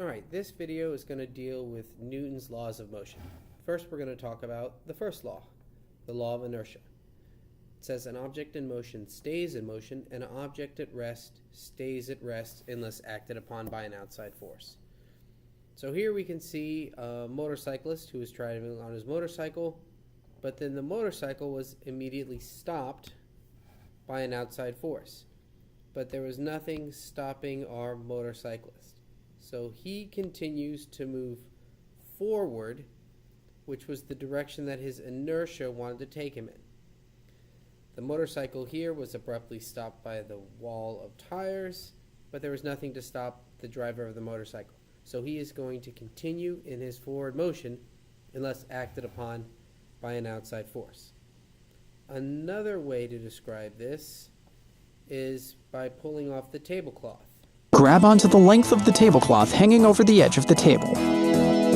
Alright, this video is going to deal with Newton's laws of motion. First, we're going to talk about the first law, the law of inertia. It says an object in motion stays in motion, and an object at rest stays at rest unless acted upon by an outside force. So here we can see a motorcyclist who was driving on his motorcycle, but then the motorcycle was immediately stopped by an outside force. But there was nothing stopping our motorcyclist. So he continues to move forward, which was the direction that his inertia wanted to take him in. The motorcycle here was abruptly stopped by the wall of tires, but there was nothing to stop the driver of the motorcycle. So he is going to continue in his forward motion unless acted upon by an outside force. Another way to describe this is by pulling off the tablecloth. Grab onto the length of the tablecloth hanging over the edge of the table.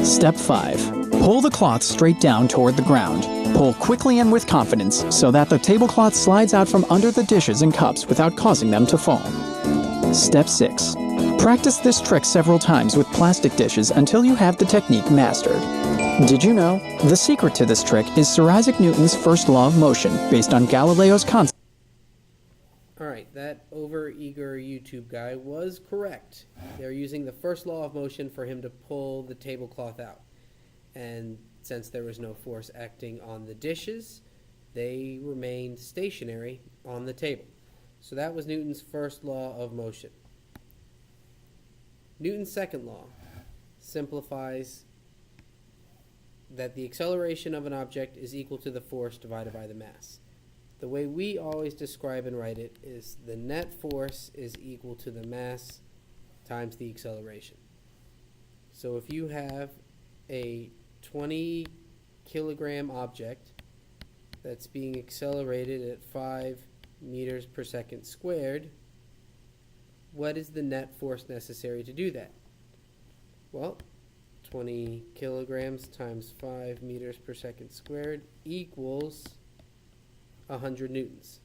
Step 5. Pull the cloth straight down toward the ground. Pull quickly and with confidence so that the tablecloth slides out from under the dishes and cups without causing them to fall. Step 6. Practice this trick several times with plastic dishes until you have the technique mastered. Did you know? The secret to this trick is Sir Isaac Newton's first law of motion, based on Galileo's concept. Alright, that over-eager YouTube guy was correct. They're using the first law of motion for him to pull the tablecloth out. And since there was no force acting on the dishes, they remained stationary on the table. So that was Newton's first law of motion. Newton's second law simplifies that the acceleration of an object is equal to the force divided by the mass. The way we always describe and write it is the net force is equal to the mass times the acceleration. So if you have a 20 kilogram object that's being accelerated at 5 meters per second squared, what is the net force necessary to do that? Well, 20 kilograms times 5 meters per second squared equals 100 newtons.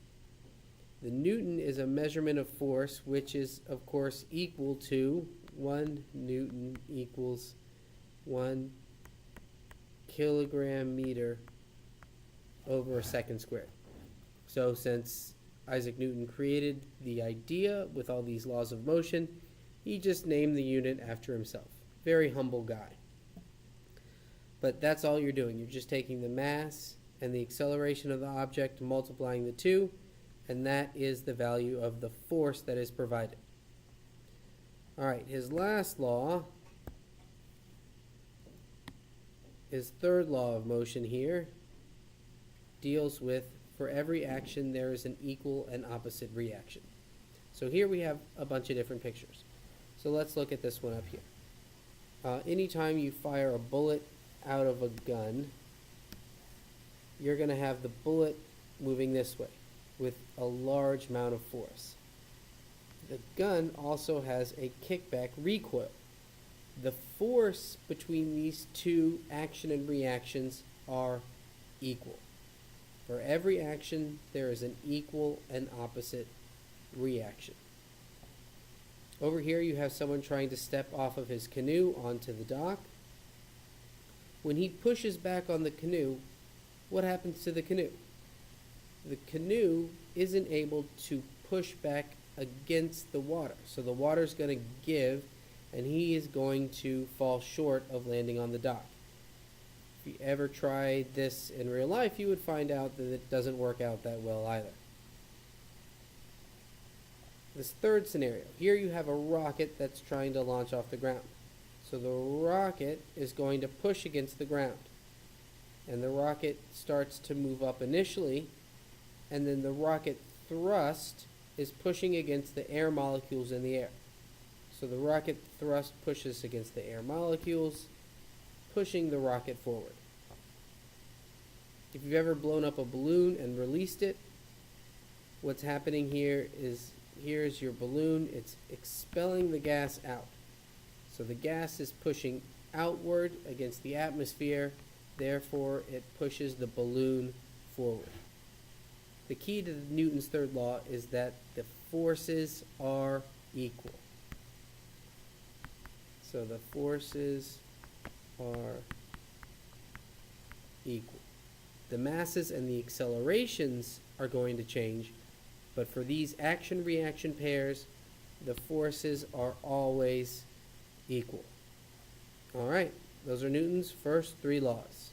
The newton is a measurement of force, which is, of course, equal to 1 newton equals 1 kilogram meter over a second squared. So since Isaac Newton created the idea with all these laws of motion, he just named the unit after himself. Very humble guy. But that's all you're doing. You're just taking the mass and the acceleration of the object, multiplying the two, and that is the value of the force that is provided. Alright, his last law, his third law of motion here, deals with for every action there is an equal and opposite reaction. So here we have a bunch of different pictures. So let's look at this one up here. Anytime you fire a bullet out of a gun, you're going to have the bullet moving this way with a large amount of force. The gun also has a kickback recoil. The force between these two action and reactions are equal. For every action, there is an equal and opposite reaction. Over here you have someone trying to step off of his canoe onto the dock. When he pushes back on the canoe, what happens to the canoe? The canoe isn't able to push back against the water. So the water's going to give, and he is going to fall short of landing on the dock. If you ever tried this in real life, you would find out that it doesn't work out that well either. This third scenario, here you have a rocket that's trying to launch off the ground. So the rocket is going to push against the ground. And the rocket starts to move up initially, and then the rocket thrust is pushing against the air molecules in the air. So the rocket thrust pushes against the air molecules, pushing the rocket forward. If you've ever blown up a balloon and released it, what's happening here is, here's your balloon, it's expelling the gas out. So the gas is pushing outward against the atmosphere, therefore it pushes the balloon forward. The key to Newton's third law is that the forces are equal. So the forces are equal. The masses and the accelerations are going to change, but for these action-reaction pairs, the forces are always equal. All right, those are Newton's first three laws.